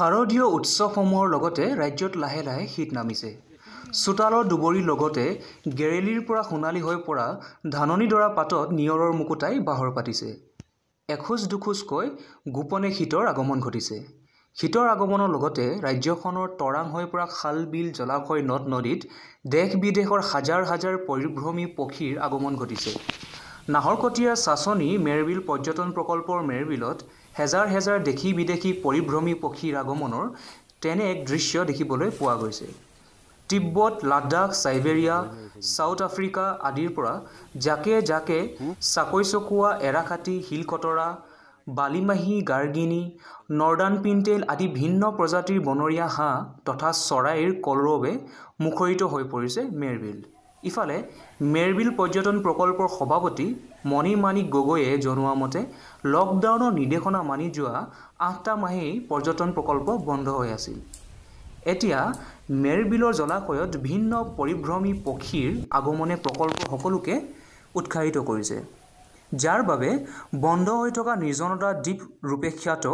শাৰদীয় উৎসৱসমূহৰ লগতে ৰাজ্যত লাহে লাহে শীত নামিছে। চোতালৰ দুবৰিৰ লগতে গেৰেলিৰ পৰা সোণালী হৈ পৰা ধাননিডৰা পাতত নিয়ৰৰ মুকুতাই বাহৰ পাতিছে। এখোজ দুখোজকৈ গোপনে শীতৰ আগমন ঘটিছে। শীতৰ আগমনৰ লগতে ৰাজ্যখনৰ তৰাং হৈ পৰা খাল বিল জলাশয় নদ নদীত দেশ বিদেশৰ হাজাৰ হাজাৰ পৰিভ্ৰমী পক্ষীৰ আগমন ঘটিছে। নাহৰকটীয়াৰ চাচনি মেৰবিল পৰ্যটন প্ৰকল্পৰ মেৰবিলত হেজাৰ হেজাৰ দেশী বিদেশী পৰিভ্ৰমী পক্ষীৰ আগমনৰ তেনে এক দৃশ্য দেখিবলৈ পোৱা গৈছে। তিব্বত, লাডাখ, চাইবেৰিয়া, ছাউথ আফ্ৰিকা আদিৰ পৰা জাকে জাকে চাকৈচকুৱা, এৰাকাটি, হিলকটৰা, বালিমাহী, গাৰ্গিনী, নৰ্দাৰ্ণ পিনটেইল আদি ভিন্ন প্ৰজাতিৰ বনৰীয়া হাঁহ তথা চৰাইৰ কলৰৱে মুখৰিত হৈ পৰিছে মেৰবিল। ইফালে মেৰবিল পৰ্যটন প্ৰকল্পৰ সভাপতি মণিমাণিক গগৈয়ে জনোৱা মতে লকডাউনৰ নিৰ্দেশনা মানি যোৱা ৮টা মাহেই পৰ্যটন প্ৰকল্প বন্ধ হৈ আছিল। এতিয়া মেৰবিলৰ জলাশয়ত ভিন্ন পৰিভ্ৰমী পক্ষীৰ আগমনে প্ৰকল্পৰ সকলোকে উৎসাহিত কৰিছে, যাৰ বাবে বন্ধ হৈ থকা নিৰ্জনতা দ্বীপ ৰূপে খ্যাত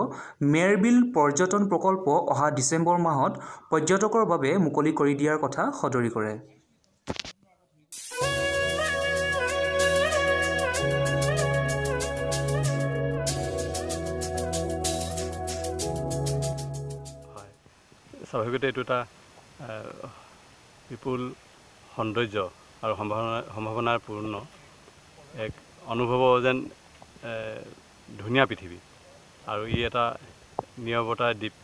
মেৰবিল পৰ্যটন প্ৰকল্প অহা ডিচেম্বৰ মাহত পৰ্যটকৰ বাবে মুকলি কৰি দিয়াৰ কথা সদৰি কৰে। স্বাভাৱিকতে এইটো এটা বিপুল সৌন্দৰ্য আৰু সম্ভাৱনাৰ পূৰ্ণ এক অনুভৱ যেন ধুনীয়া পৃথিৱী, আৰু ই এটা নীৰৱতাৰ দ্বীপ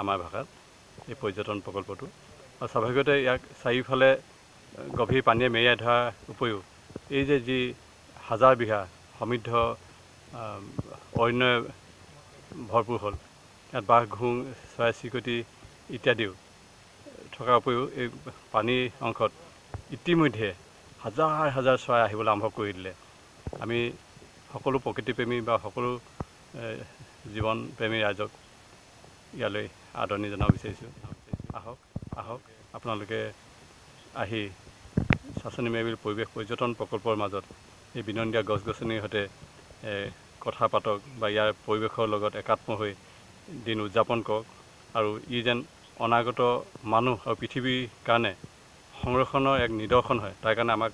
আমাৰ ভাষাত এই পৰ্যটন প্ৰকল্পটো। আৰু স্বাভাৱিকতে ইয়াক চাৰিওফালে গভীৰ পানীয়ে মেৰিয়াই ধৰাৰ উপৰিও এই যে যি হাজাৰ বিঘা সমৃদ্ধ অৰণ্যৰে ভৰপূৰ হ'ল, ইয়াত বাঘ, ঘোং, চৰাই চিৰিকটি ইত্যাদিও থকাৰ উপৰিও এই পানীৰ অংশত ইতিমধ্যে হাজাৰ হাজাৰ চৰাই আহিবলৈ আৰম্ভ কৰি দিলে। আমি সকলো প্ৰকৃতিপ্ৰেমী বা সকলো জীৱন প্ৰেমী ৰাইজক ইয়ালৈ আদৰণি জনাব বিচাৰিছোঁ। আহক আপোনালোকে আহি চাচনি মেৰবিল পৰিৱেশ পৰ্যটন প্ৰকল্পৰ মাজত এই বিনন্দীয়া গছ গছনিৰ সৈতে কথা পাতক বা ইয়াৰ পৰিৱেশৰ লগত একাত্ম হৈ দিন উদযাপন কৰক, আৰু ই যেন অনাগত মানুহ আৰু পৃথিৱীৰ কাৰণে সংৰক্ষণৰ এক নিদৰ্শন হয়। তাৰ কাৰণে আমাক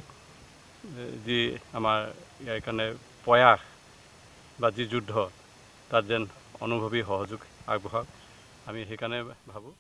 যি আমাৰ ইয়াৰ কাৰণে প্ৰয়াস বা যি যুদ্ধ, তাত যেন অনুভৱী সহযোগ আগবঢ়াওক, আমি সেইকাৰণে ভাবোঁ।